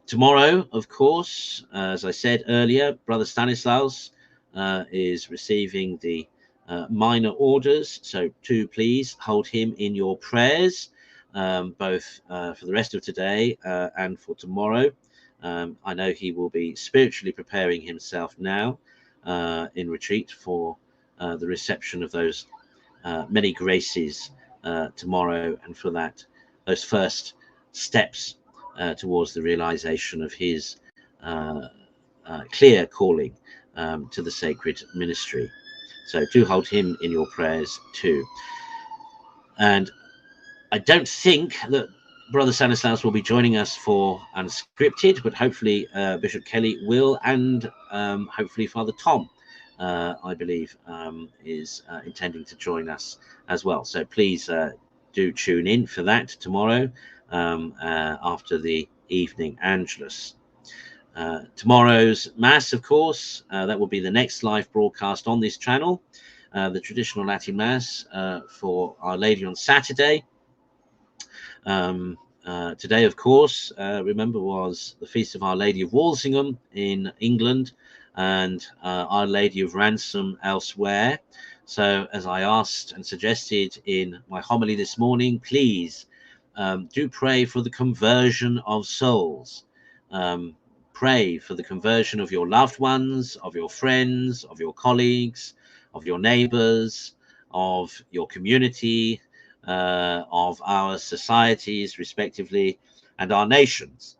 Tomorrow, of course, as I said earlier, Brother Stanislaus is receiving the minor orders, so do please hold him in your prayers, both for the rest of today and for tomorrow. I know he will be spiritually preparing himself now in retreat for the reception of those many graces tomorrow, and for that, those first steps towards the realization of his clear calling to the sacred ministry. So do hold him in your prayers too. And I don't think that Brother Stanislaus will be joining us for Unscripted, but hopefully Bishop Kelly will, and hopefully Father Tom, I believe, is intending to join us as well. So please do tune in for that tomorrow after the evening Angelus. Tomorrow's Mass, of course, that will be the next live broadcast on this channel, the traditional Latin Mass for Our Lady on Saturday. Today, of course, remember, was the Feast of Our Lady of Walsingham in England, and Our Lady of Ransom elsewhere. So, as I asked and suggested in my homily this morning, please do pray for the conversion of souls. Pray for the conversion of your loved ones, of your friends, of your colleagues, of your neighbors, of your community, of our societies, respectively, and our nations.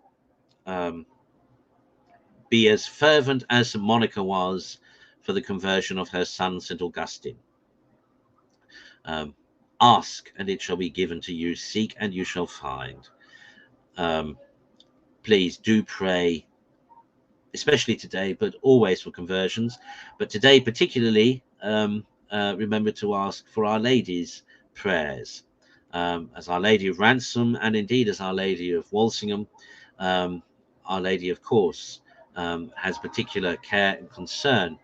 Be as fervent as St. Monica was for the conversion of her son, St. Augustine. Ask, and it shall be given to you. Seek, and you shall find. Please do pray, especially today, but always for conversions. But today, particularly, remember to ask for Our Lady's prayers, as Our Lady of Ransom, and indeed as Our Lady of Walsingham. Our Lady, of course, has particular care and concern.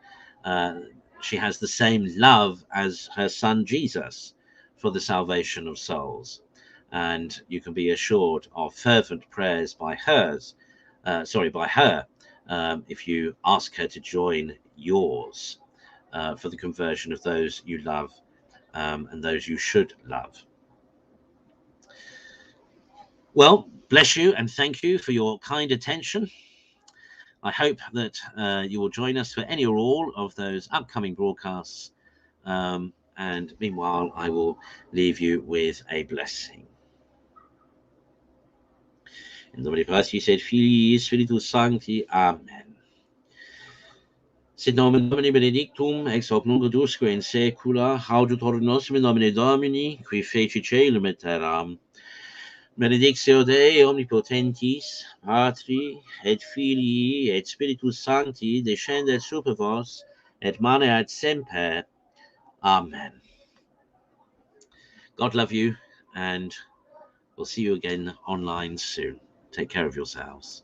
She has the same love as her son Jesus for the salvation of souls, and you can be assured of fervent prayers by her if you ask her to join yours for the conversion of those you love and those you should love. Well, bless you and thank you for your kind attention. I hope that you will join us for any or all of those upcoming broadcasts. And meanwhile, I will leave you with a blessing. In nomine Patris et Filii Spiritus Sancti. Amen. Sit nomen Domini benedictum, ex hoc nunc usque in saecula, haudetur nos in nomine Domini, qui feci caelum et terram. Benedictio Dei omnipotentis, Patri, et Filii, et Spiritus Sancti, descendet super vos, et maneat semper. Amen. God love you, and we'll see you again online soon. Take care of yourselves.